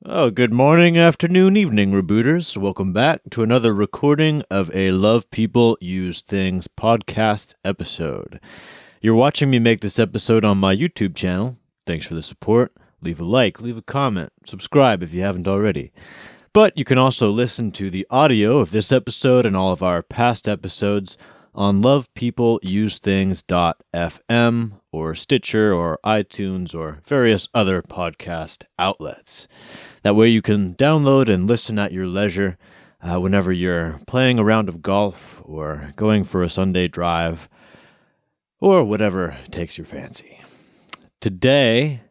Oh, good morning, afternoon, evening, rebooters. Welcome back to another recording of a Love People Use Things podcast episode. You're watching me make this episode on my YouTube channel. Thanks for the support. Leave a like, leave a comment, subscribe if you haven't already. But you can also listen to the audio of this episode and all of our past episodes on lovepeopleusethings.fm or Stitcher or iTunes or various other podcast outlets. That way you can download and listen at your leisure whenever you're playing a round of golf or going for a Sunday drive or whatever takes your fancy. Today,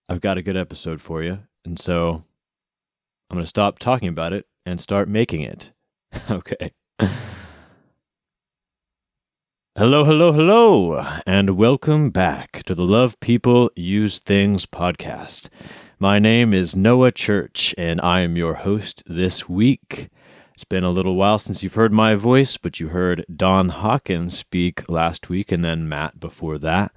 I've got a good episode for you, and so I'm going to stop talking about it and start making it. Okay. Hello, and welcome back to the Love People Use Things podcast. My name is Noah Church, and I am your host this week. It's been a little while since you've heard my voice, but you heard Don Hawkins speak last week and then Matt before that.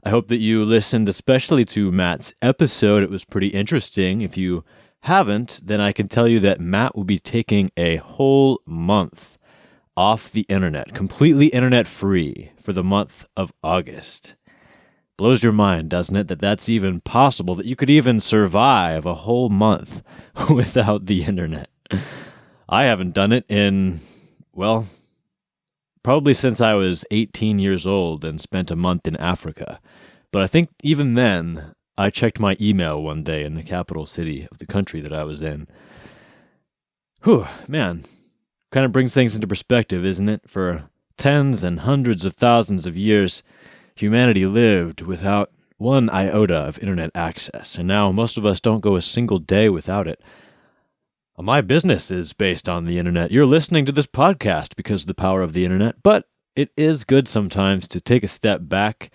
I hope that you listened especially to Matt's episode. It was pretty interesting. If you haven't, then I can tell you that Matt will be taking a whole month off the internet, completely internet free for the month of August. Blows your mind, doesn't it, that that's even possible, that you could even survive a whole month without the internet. I haven't done it in, well, probably since I was 18 years old and spent a month in Africa. But I think even then, I checked my email one day in the capital city of the country that I was in. Whew, man. Kind of brings things into perspective, isn't it? For tens and hundreds of thousands of years, humanity lived without one iota of internet access, and now most of us don't go a single day without it. My business is based on the internet. You're listening to this podcast because of the power of the internet, but it is good sometimes to take a step back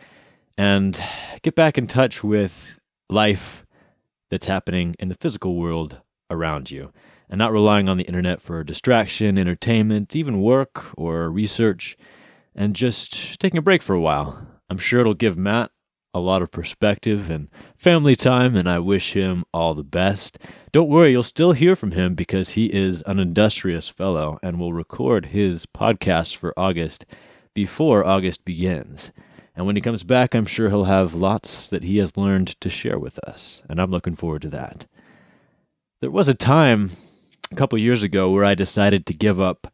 and get back in touch with life that's happening in the physical world around you, and not relying on the internet for distraction, entertainment, even work or research, and just taking a break for a while. I'm sure it'll give Matt a lot of perspective and family time, and I wish him all the best. Don't worry, you'll still hear from him because he is an industrious fellow and will record his podcast for August before August begins. And when he comes back, I'm sure he'll have lots that he has learned to share with us, and I'm looking forward to that. There was a time a couple years ago where I decided to give up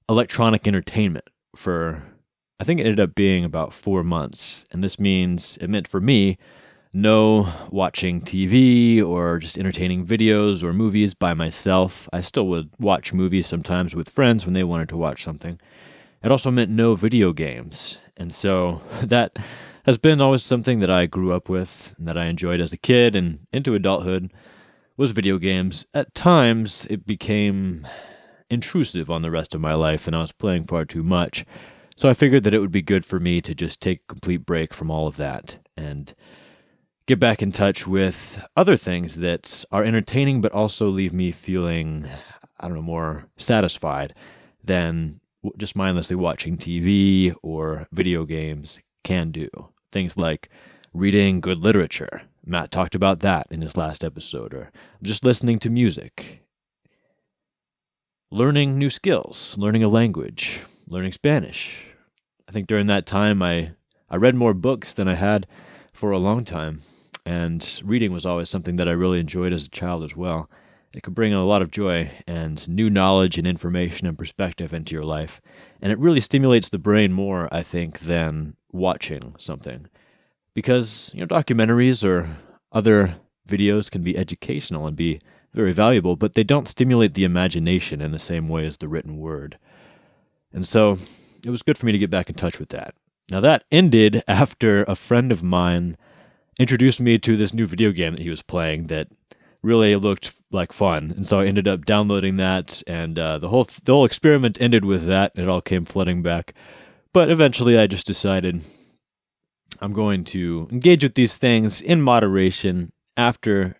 electronic entertainment for, I think it ended up being about 4 months. And it meant for me, no watching TV or just entertaining videos or movies by myself. I still would watch movies sometimes with friends when they wanted to watch something. It also meant no video games. And so that has been always something that I grew up with and that I enjoyed as a kid and into adulthood. Was video games. At times, it became intrusive on the rest of my life, and I was playing far too much. So I figured that it would be good for me to just take a complete break from all of that and get back in touch with other things that are entertaining but also leave me feeling, more satisfied than just mindlessly watching TV or video games can do. Things like reading good literature. Matt talked about that in his last episode, or just listening to music. Learning new skills, learning a language, learning Spanish. I think during that time I read more books than I had for a long time, and reading was always something that I really enjoyed as a child as well. It could bring a lot of joy and new knowledge and information and perspective into your life, and it really stimulates the brain more, I think, than watching something. Because, documentaries or other videos can be educational and be very valuable, but they don't stimulate the imagination in the same way as the written word. And so it was good for me to get back in touch with that. Now that ended after a friend of mine introduced me to this new video game that he was playing that really looked like fun. And so I ended up downloading that, and the whole experiment ended with that. It all came flooding back. But eventually I just decided I'm going to engage with these things in moderation after,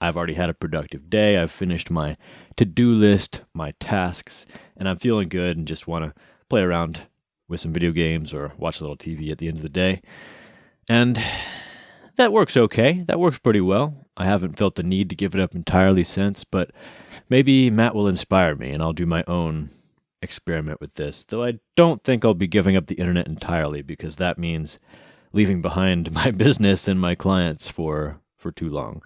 I've already had a productive day. I've finished my to-do list, my tasks, and I'm feeling good and just want to play around with some video games or watch a little TV at the end of the day. And that works okay. That works pretty well. I haven't felt the need to give it up entirely since, but maybe Matt will inspire me and I'll do my own experiment with this, though I don't think I'll be giving up the internet entirely because that means leaving behind my business and my clients for too long.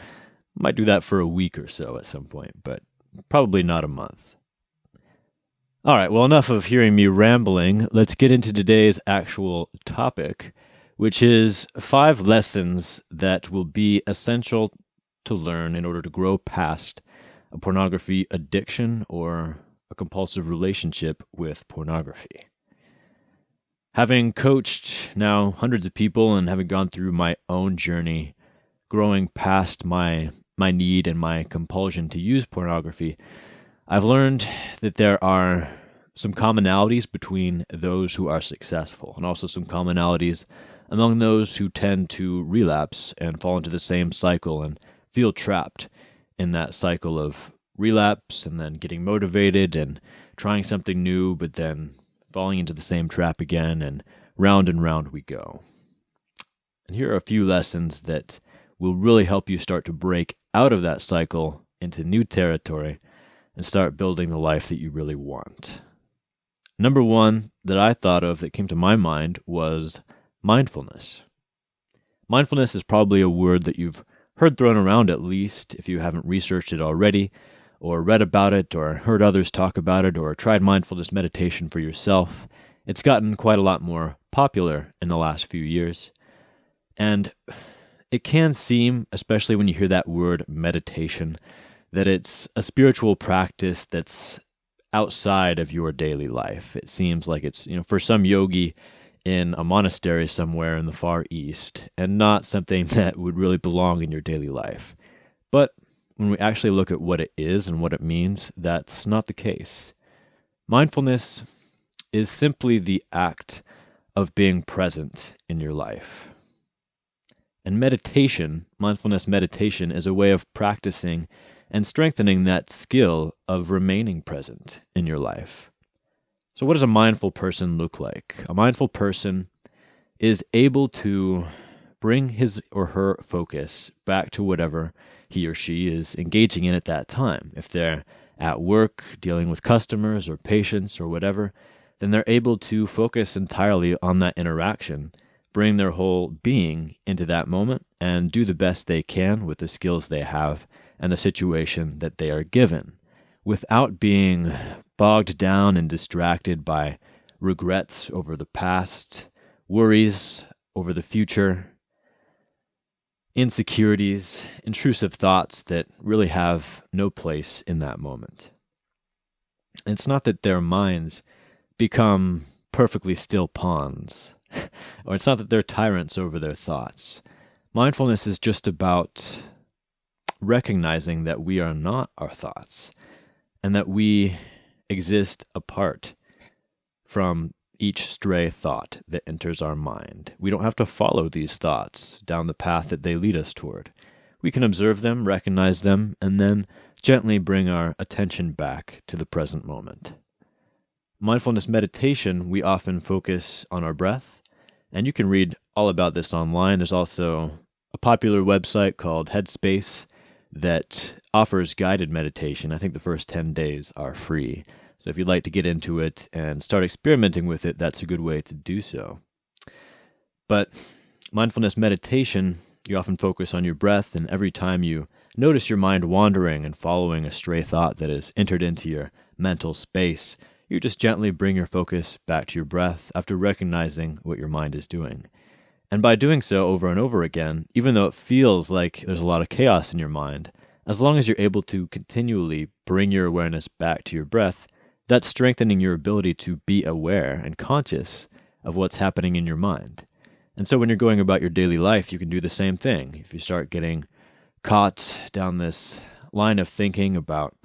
Might do that for a week or so at some point, but probably not a month. All right, well, enough of hearing me rambling. Let's get into today's actual topic, which is 5 lessons that will be essential to learn in order to grow past a pornography addiction or a compulsive relationship with pornography. Having coached now hundreds of people and having gone through my own journey, growing past my need and my compulsion to use pornography, I've learned that there are some commonalities between those who are successful and also some commonalities among those who tend to relapse and fall into the same cycle and feel trapped in that cycle of relapse and then getting motivated and trying something new, but then falling into the same trap again, and round we go. And here are a few lessons that will really help you start to break out of that cycle into new territory and start building the life that you really want. Number 1 that I thought of that came to my mind was mindfulness. Mindfulness is probably a word that you've heard thrown around, at least if you haven't researched it already, or read about it, or heard others talk about it, or tried mindfulness meditation for yourself. It's gotten quite a lot more popular in the last few years. And it can seem, especially when you hear that word meditation, that it's a spiritual practice that's outside of your daily life. It seems like it's, for some yogi in a monastery somewhere in the Far East, and not something that would really belong in your daily life. But when we actually look at what it is and what it means, that's not the case. Mindfulness is simply the act of being present in your life. And meditation, mindfulness meditation, is a way of practicing and strengthening that skill of remaining present in your life. So what does a mindful person look like? A mindful person is able to bring his or her focus back to whatever he or she is engaging in at that time. If they're at work, dealing with customers or patients or whatever, then they're able to focus entirely on that interaction, bring their whole being into that moment, and do the best they can with the skills they have and the situation that they are given, without being bogged down and distracted by regrets over the past, worries over the future, insecurities, intrusive thoughts that really have no place in that moment. It's not that their minds become perfectly still pawns, or it's not that they're tyrants over their thoughts. Mindfulness is just about recognizing that we are not our thoughts, and that we exist apart from each stray thought that enters our mind. We don't have to follow these thoughts down the path that they lead us toward. We can observe them, recognize them, and then gently bring our attention back to the present moment. Mindfulness meditation, we often focus on our breath, and you can read all about this online. There's also a popular website called Headspace that offers guided meditation. I think the first 10 days are free. So if you'd like to get into it and start experimenting with it, that's a good way to do so. But mindfulness meditation, you often focus on your breath, and every time you notice your mind wandering and following a stray thought that has entered into your mental space, you just gently bring your focus back to your breath after recognizing what your mind is doing. And by doing so over and over again, even though it feels like there's a lot of chaos in your mind, as long as you're able to continually bring your awareness back to your breath, that's strengthening your ability to be aware and conscious of what's happening in your mind. And so when you're going about your daily life, you can do the same thing. If you start getting caught down this line of thinking about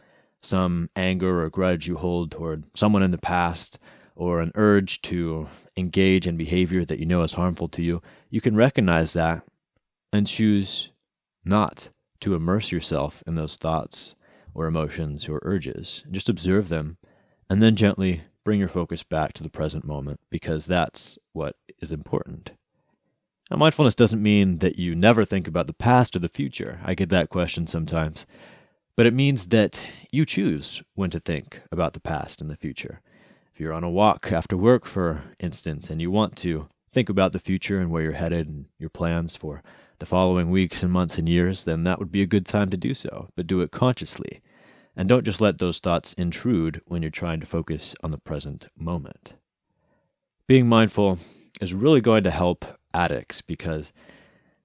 some anger or grudge you hold toward someone in the past, or an urge to engage in behavior that you know is harmful to you, you can recognize that and choose not to immerse yourself in those thoughts or emotions or urges. Just observe them and then gently bring your focus back to the present moment, because that's what is important. Now, mindfulness doesn't mean that you never think about the past or the future. I get that question sometimes. But it means that you choose when to think about the past and the future. If you're on a walk after work, for instance, and you want to think about the future and where you're headed and your plans for the following weeks and months and years, then that would be a good time to do so, but do it consciously. And don't just let those thoughts intrude when you're trying to focus on the present moment. Being mindful is really going to help addicts because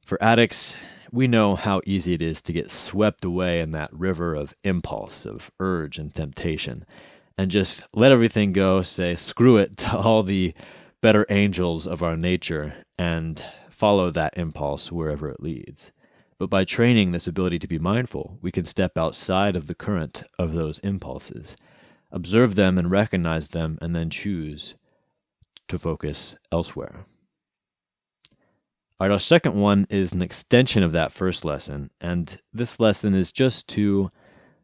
for addicts, we know how easy it is to get swept away in that river of impulse, of urge and temptation, and just let everything go, say screw it to all the better angels of our nature, and follow that impulse wherever it leads. But by training this ability to be mindful, we can step outside of the current of those impulses, observe them and recognize them, and then choose to focus elsewhere. All right, our second one is an extension of that first lesson, and this lesson is just to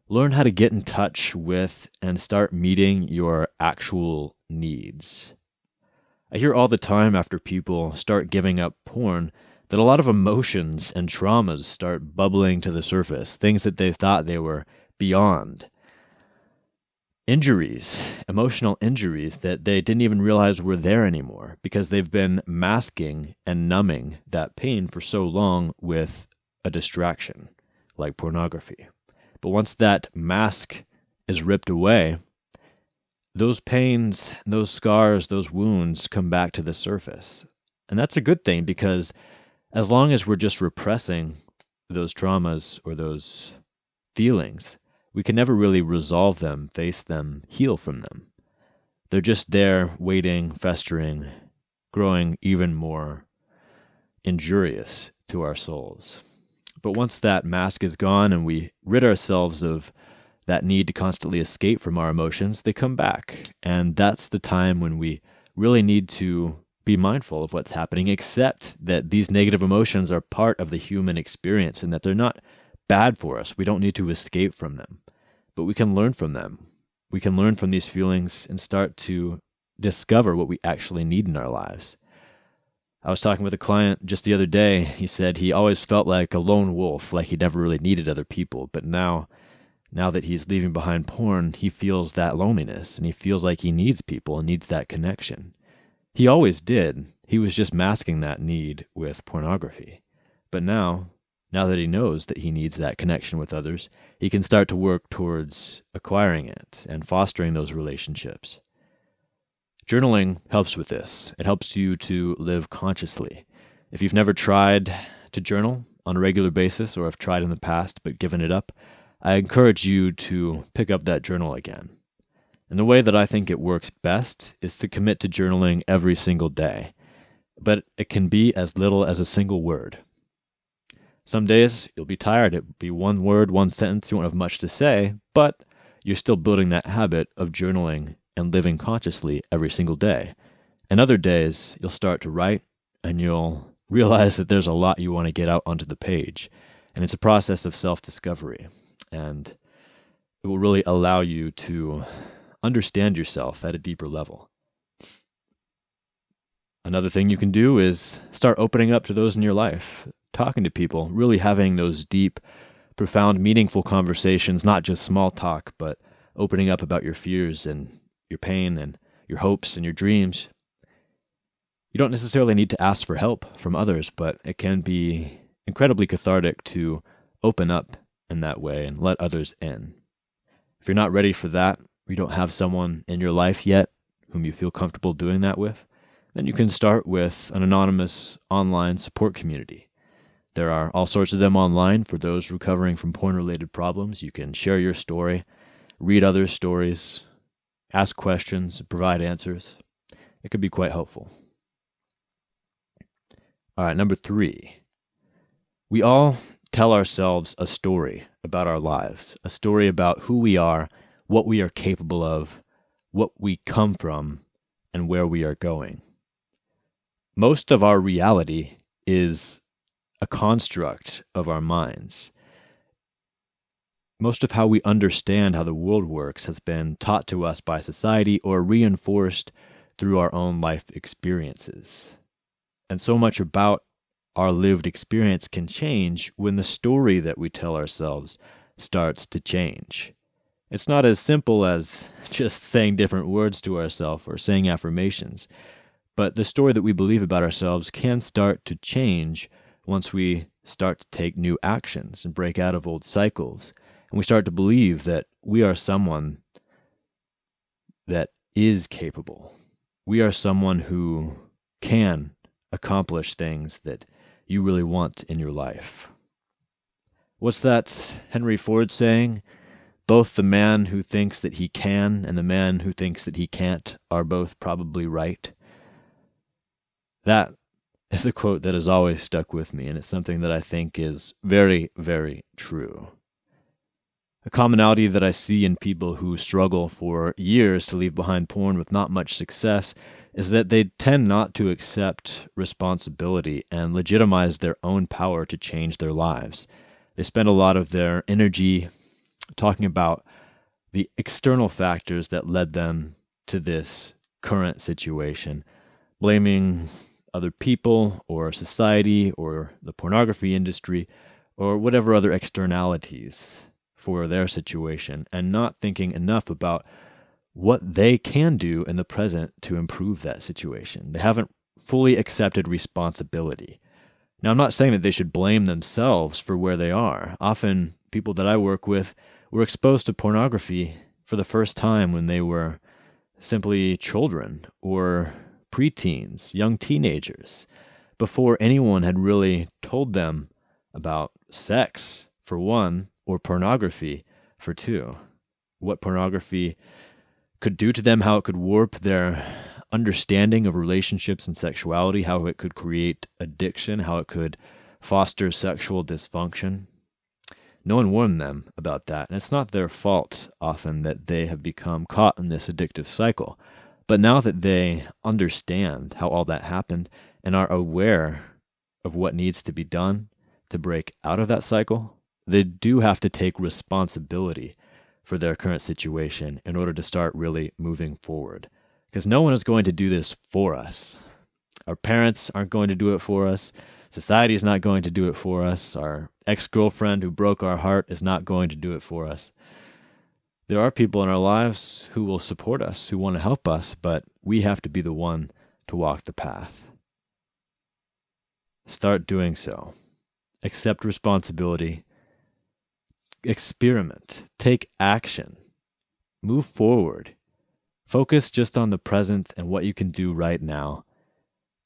learn how to get in touch with and start meeting your actual needs. I hear all the time after people start giving up porn that a lot of emotions and traumas start bubbling to the surface, things that they thought they were beyond. Injuries, emotional injuries that they didn't even realize were there anymore because they've been masking and numbing that pain for so long with a distraction like pornography. But once that mask is ripped away, those pains, those scars, those wounds come back to the surface. And that's a good thing because as long as we're just repressing those traumas or those feelings, we can never really resolve them, face them, heal from them. They're just there, waiting, festering, growing even more injurious to our souls. But once that mask is gone and we rid ourselves of that need to constantly escape from our emotions, they come back. And that's the time when we really need to be mindful of what's happening, accept that these negative emotions are part of the human experience and that they're not bad for us. We don't need to escape from them, but we can learn from them. We can learn from these feelings and start to discover what we actually need in our lives. I was talking with a client just the other day. He said he always felt like a lone wolf, like he never really needed other people. But now that he's leaving behind porn, he feels that loneliness and he feels like he needs people and needs that connection. He always did. He was just masking that need with pornography. But now that he knows that he needs that connection with others, he can start to work towards acquiring it and fostering those relationships. Journaling helps with this. It helps you to live consciously. If you've never tried to journal on a regular basis or have tried in the past but given it up, I encourage you to pick up that journal again. And the way that I think it works best is to commit to journaling every single day. But it can be as little as a single word. Some days you'll be tired. It'll be one word, one sentence. You won't have much to say, but you're still building that habit of journaling and living consciously every single day. And other days you'll start to write and you'll realize that there's a lot you want to get out onto the page. And it's a process of self-discovery. And it will really allow you to understand yourself at a deeper level. Another thing you can do is start opening up to those in your life, talking to people, really having those deep, profound, meaningful conversations, not just small talk, but opening up about your fears and your pain and your hopes and your dreams. You don't necessarily need to ask for help from others, but it can be incredibly cathartic to open up in that way and let others in. If you're not ready for that, or you don't have someone in your life yet whom you feel comfortable doing that with, then you can start with an anonymous online support community. There are all sorts of them online for those recovering from porn-related problems. You can share your story, read others' stories, ask questions, provide answers. It could be quite helpful. All right, number 3. We all tell ourselves a story about our lives, a story about who we are, what we are capable of, what we come from, and where we are going. Most of our reality is a construct of our minds. Most of how we understand how the world works has been taught to us by society or reinforced through our own life experiences. And so much about our lived experience can change when the story that we tell ourselves starts to change. It's not as simple as just saying different words to ourselves or saying affirmations, but the story that we believe about ourselves can start to change once we start to take new actions and break out of old cycles, and we start to believe that we are someone that is capable. We are someone who can accomplish things that you really want in your life. What's that Henry Ford saying? Both the man who thinks that he can and the man who thinks that he can't are both probably right. That is a quote that has always stuck with me, and it's something that I think is very, very true. A commonality that I see in people who struggle for years to leave behind porn with not much success is that they tend not to accept responsibility and legitimize their own power to change their lives. They spend a lot of their energy talking about the external factors that led them to this current situation, blaming other people or society or the pornography industry or whatever other externalities for their situation, and not thinking enough about what they can do in the present to improve that situation. They haven't fully accepted responsibility. Now, I'm not saying that they should blame themselves for where they are. Often, people that I work with were exposed to pornography for the first time when they were simply children or preteens, young teenagers, before anyone had really told them about sex, for one, or pornography, for two. What pornography could do to them, how it could warp their understanding of relationships and sexuality, how it could create addiction, how it could foster sexual dysfunction. No one warned them about that, and it's not their fault often that they have become caught in this addictive cycle. But now that they understand how all that happened and are aware of what needs to be done to break out of that cycle, they do have to take responsibility for their current situation in order to start really moving forward. Because no one is going to do this for us. Our parents aren't going to do it for us. Society is not going to do it for us. Our ex-girlfriend who broke our heart is not going to do it for us. There are people in our lives who will support us, who want to help us, but we have to be the one to walk the path. Start doing so. Accept responsibility. Experiment. Take action. Move forward. Focus just on the present and what you can do right now.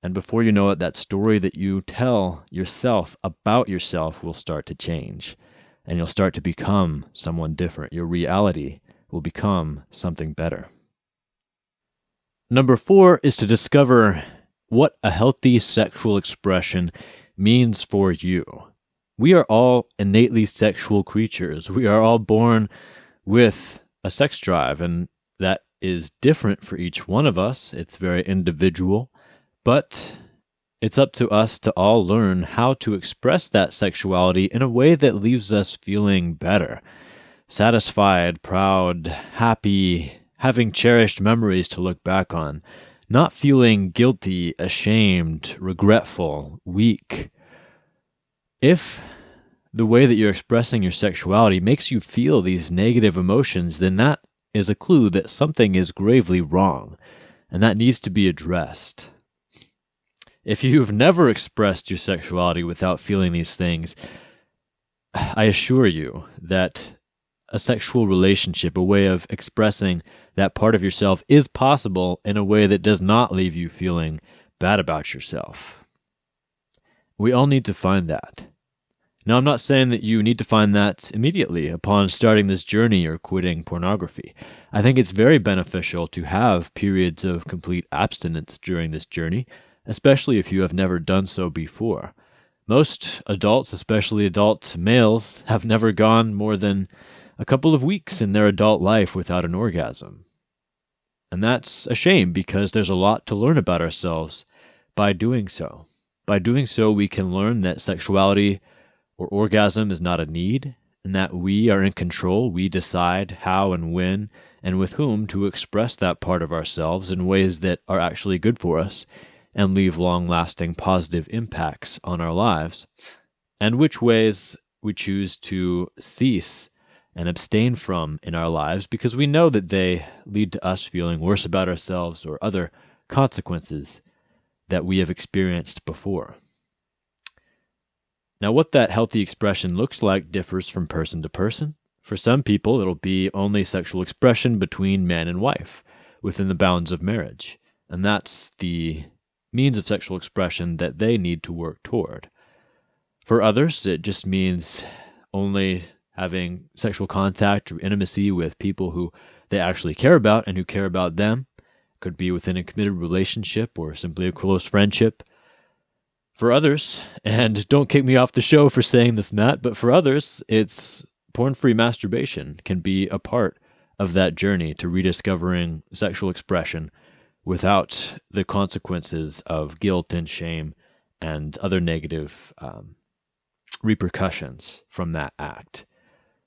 And before you know it, that story that you tell yourself about yourself will start to change. And you'll start to become someone different. Your reality will become something better. Number 4 is to discover what a healthy sexual expression means for you. We are all innately sexual creatures. We are all born with a sex drive, and that is different for each one of us. It's very individual, but it's up to us to all learn how to express that sexuality in a way that leaves us feeling better, satisfied, proud, happy, having cherished memories to look back on, not feeling guilty, ashamed, regretful, weak. If the way that you're expressing your sexuality makes you feel these negative emotions, then that is a clue that something is gravely wrong, and that needs to be addressed. If you've never expressed your sexuality without feeling these things, I assure you that a sexual relationship, a way of expressing that part of yourself, is possible in a way that does not leave you feeling bad about yourself. We all need to find that. Now, I'm not saying that you need to find that immediately upon starting this journey or quitting pornography. I think it's very beneficial to have periods of complete abstinence during this journey, especially if you have never done so before. Most adults, especially adult males, have never gone more than a couple of weeks in their adult life without an orgasm. And that's a shame, because there's a lot to learn about ourselves by doing so. By doing so, we can learn that sexuality or orgasm is not a need, and that we are in control. We decide how and when and with whom to express that part of ourselves in ways that are actually good for us, and leave long-lasting positive impacts on our lives, and which ways we choose to cease and abstain from in our lives because we know that they lead to us feeling worse about ourselves or other consequences that we have experienced before. Now, what that healthy expression looks like differs from person to person. For some people, it'll be only sexual expression between man and wife within the bounds of marriage, and that's the means of sexual expression that they need to work toward. For others, it just means only having sexual contact or intimacy with people who they actually care about and who care about them. Could be within a committed relationship or simply a close friendship. For others, and don't kick me off the show for saying this, Matt, but for others, it's porn-free masturbation can be a part of that journey to rediscovering sexual expression without the consequences of guilt and shame and other negative repercussions from that act.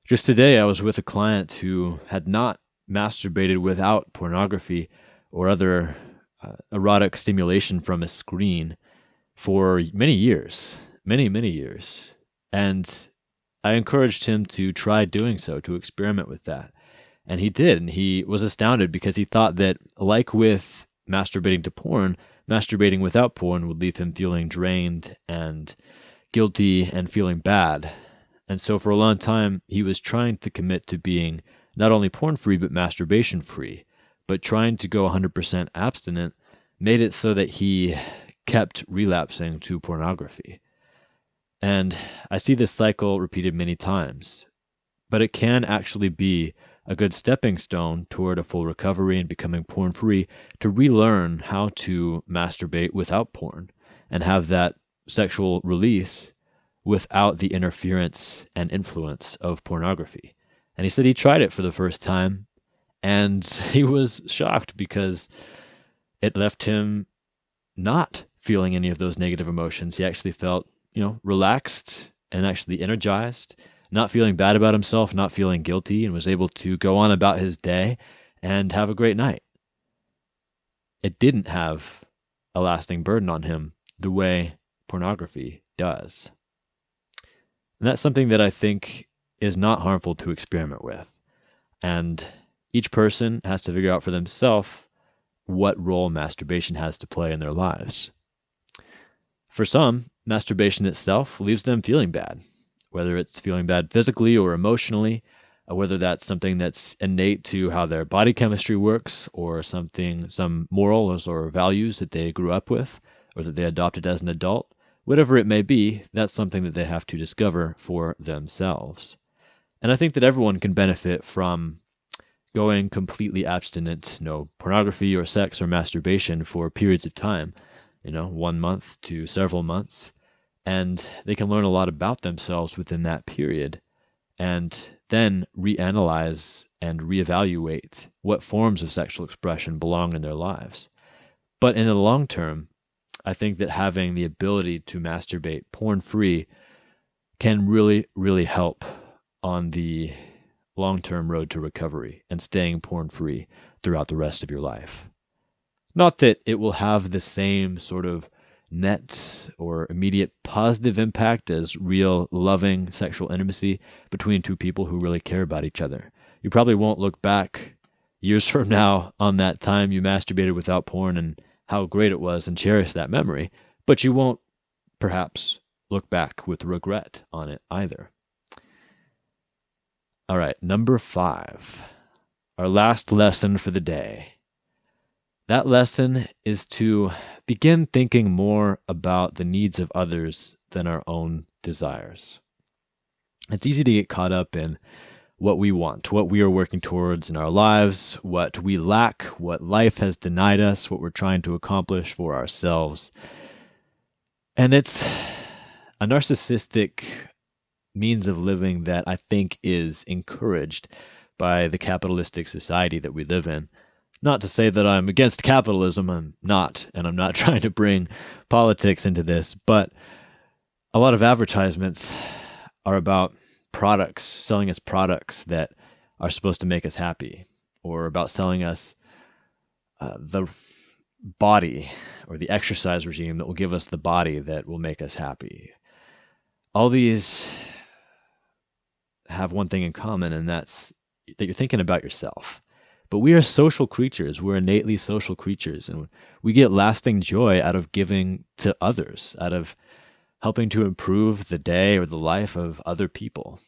Just today, I was with a client who had not masturbated without pornography or other erotic stimulation from a screen for many years, many years. And I encouraged him to try doing so, to experiment with that. And he did, and he was astounded because he thought that, like with masturbating to porn, masturbating without porn would leave him feeling drained and guilty and feeling bad. And so for a long time, he was trying to commit to being not only porn-free, but masturbation-free. But trying to go 100% abstinent made it so that he kept relapsing to pornography. And I see this cycle repeated many times, but it can actually be a good stepping stone toward a full recovery and becoming porn-free to relearn how to masturbate without porn and have that sexual release without the interference and influence of pornography. And he said he tried it for the first time, and he was shocked because it left him not feeling any of those negative emotions. He actually felt, relaxed and actually energized, not feeling bad about himself, not feeling guilty, and was able to go on about his day and have a great night. It didn't have a lasting burden on him the way pornography does. And that's something that I think is not harmful to experiment with. And each person has to figure out for themselves what role masturbation has to play in their lives. For some, masturbation itself leaves them feeling bad, whether it's feeling bad physically or emotionally, whether that's something that's innate to how their body chemistry works, or some morals or values that they grew up with, or that they adopted as an adult. Whatever it may be, that's something that they have to discover for themselves. And I think that everyone can benefit from going completely abstinent, no pornography or sex or masturbation for periods of time, 1 month to several months. And they can learn a lot about themselves within that period and then reanalyze and reevaluate what forms of sexual expression belong in their lives. But in the long term, I think that having the ability to masturbate porn-free can really, really help on the long-term road to recovery and staying porn-free throughout the rest of your life. Not that it will have the same sort of net or immediate positive impact as real loving sexual intimacy between two people who really care about each other. You probably won't look back years from now on that time you masturbated without porn and how great it was and cherish that memory, but you won't perhaps look back with regret on it either. All right, number 5, our last lesson for the day. That lesson is to begin thinking more about the needs of others than our own desires. It's easy to get caught up in what we want, what we are working towards in our lives, what we lack, what life has denied us, what we're trying to accomplish for ourselves. And it's a narcissistic means of living that I think is encouraged by the capitalistic society that we live in. Not to say that I'm against capitalism, I'm not, and I'm not trying to bring politics into this, but a lot of advertisements are about products, selling us products that are supposed to make us happy, or about selling us the body or the exercise regime that will give us the body that will make us happy. All these have one thing in common, and that's that you're thinking about yourself. But we are social creatures. We're innately social creatures, and we get lasting joy out of giving to others, out of helping to improve the day or the life of other people.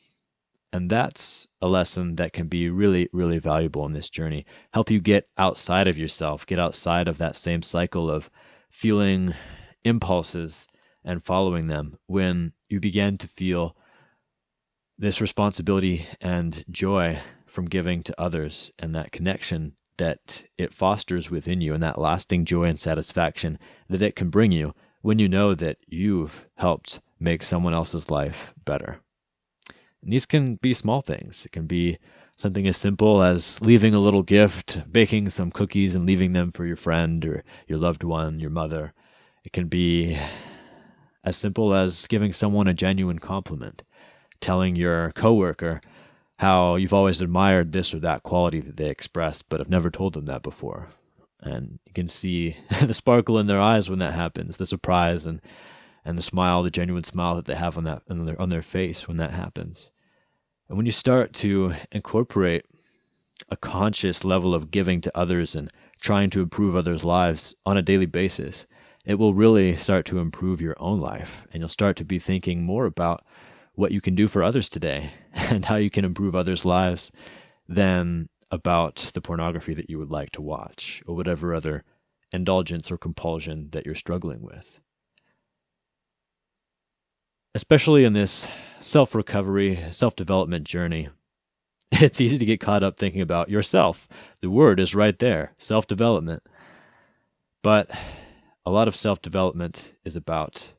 And that's a lesson that can be really, really valuable in this journey. Help you get outside of yourself, get outside of that same cycle of feeling impulses and following them when you begin to feel this responsibility and joy from giving to others, and that connection that it fosters within you, and that lasting joy and satisfaction that it can bring you when you know that you've helped make someone else's life better. And these can be small things. It can be something as simple as leaving a little gift, baking some cookies and leaving them for your friend or your loved one, your mother. It can be as simple as giving someone a genuine compliment, telling your coworker how you've always admired this or that quality that they expressed, but have never told them that before. And you can see the sparkle in their eyes when that happens, the surprise and the smile, the genuine smile that they have on their face when that happens. And when you start to incorporate a conscious level of giving to others and trying to improve others' lives on a daily basis, it will really start to improve your own life. And you'll start to be thinking more about what you can do for others today and how you can improve others' lives than about the pornography that you would like to watch or whatever other indulgence or compulsion that you're struggling with. Especially in this self-recovery, self-development journey, it's easy to get caught up thinking about yourself. The word is right there, self-development. But a lot of self-development is about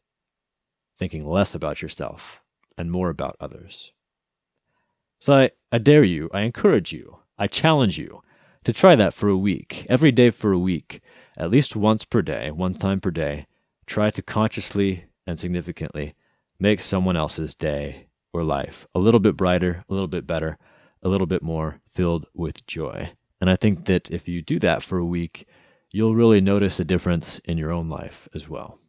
thinking less about yourself and more about others. So I dare you, I encourage you, I challenge you to try that for a week, every day for a week, at least once per day, one time per day. Try to consciously and significantly make someone else's day or life a little bit brighter, a little bit better, a little bit more filled with joy. And I think that if you do that for a week, you'll really notice a difference in your own life as well.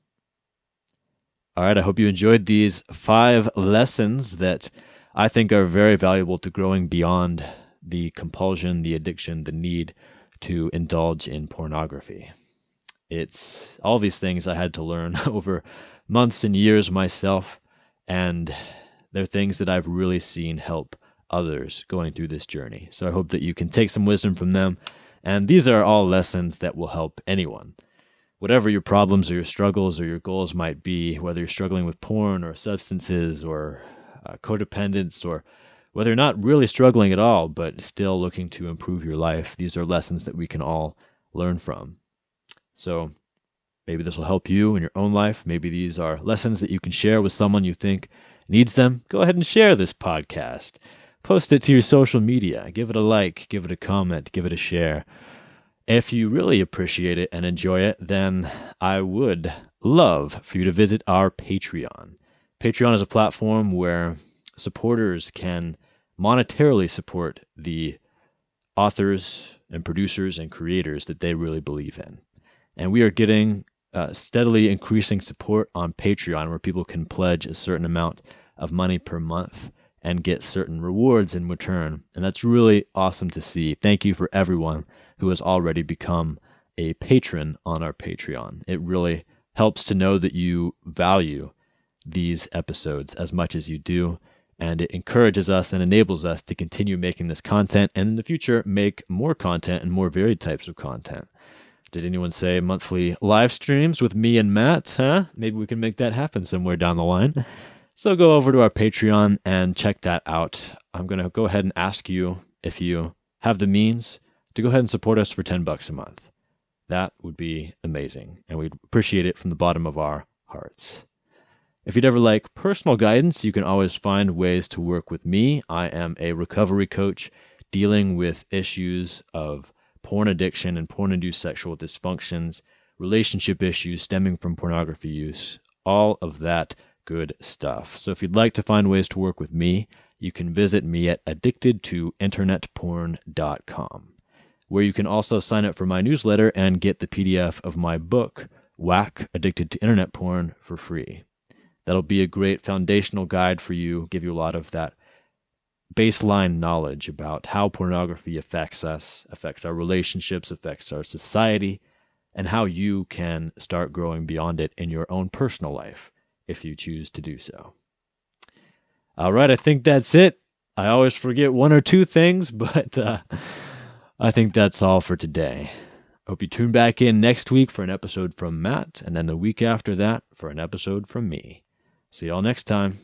All right, I hope you enjoyed these 5 lessons that I think are very valuable to growing beyond the compulsion, the addiction, the need to indulge in pornography. It's all these things I had to learn over months and years myself, and they're things that I've really seen help others going through this journey. So I hope that you can take some wisdom from them, and these are all lessons that will help anyone. Whatever your problems or your struggles or your goals might be, whether you're struggling with porn or substances or codependence, or whether you're not really struggling at all but still looking to improve your life, these are lessons that we can all learn from. So maybe this will help you in your own life. Maybe these are lessons that you can share with someone you think needs them. Go ahead and share this podcast. Post it to your social media. Give it a like, give it a comment, give it a share. If you really appreciate it and enjoy it, then I would love for you to visit our Patreon. Patreon is a platform where supporters can monetarily support the authors and producers and creators that they really believe in. And we are getting steadily increasing support on Patreon, where people can pledge a certain amount of money per month and get certain rewards in return. And that's really awesome to see. Thank you for everyone who has already become a patron on our Patreon. It really helps to know that you value these episodes as much as you do, and it encourages us and enables us to continue making this content, and in the future make more content and more varied types of content. Did anyone say monthly live streams with me and Matt? Maybe we can make that happen somewhere down the line. So go over to our Patreon and check that out. I'm going to go ahead and ask you, if you have the means, to go ahead and support us for $10 a month. That would be amazing, and we'd appreciate it from the bottom of our hearts. If you'd ever like personal guidance, you can always find ways to work with me. I am a recovery coach dealing with issues of porn addiction and porn-induced sexual dysfunctions, relationship issues stemming from pornography use, all of that good stuff. So if you'd like to find ways to work with me, you can visit me at addictedtointernetporn.com. where you can also sign up for my newsletter and get the PDF of my book, Whack Addicted to Internet Porn, for free. That'll be a great foundational guide for you, give you a lot of that baseline knowledge about how pornography affects us, affects our relationships, affects our society, and how you can start growing beyond it in your own personal life if you choose to do so. All right, I think that's it. I always forget one or two things, but I think that's all for today. I hope you tune back in next week for an episode from Matt, and then the week after that for an episode from me. See y'all next time.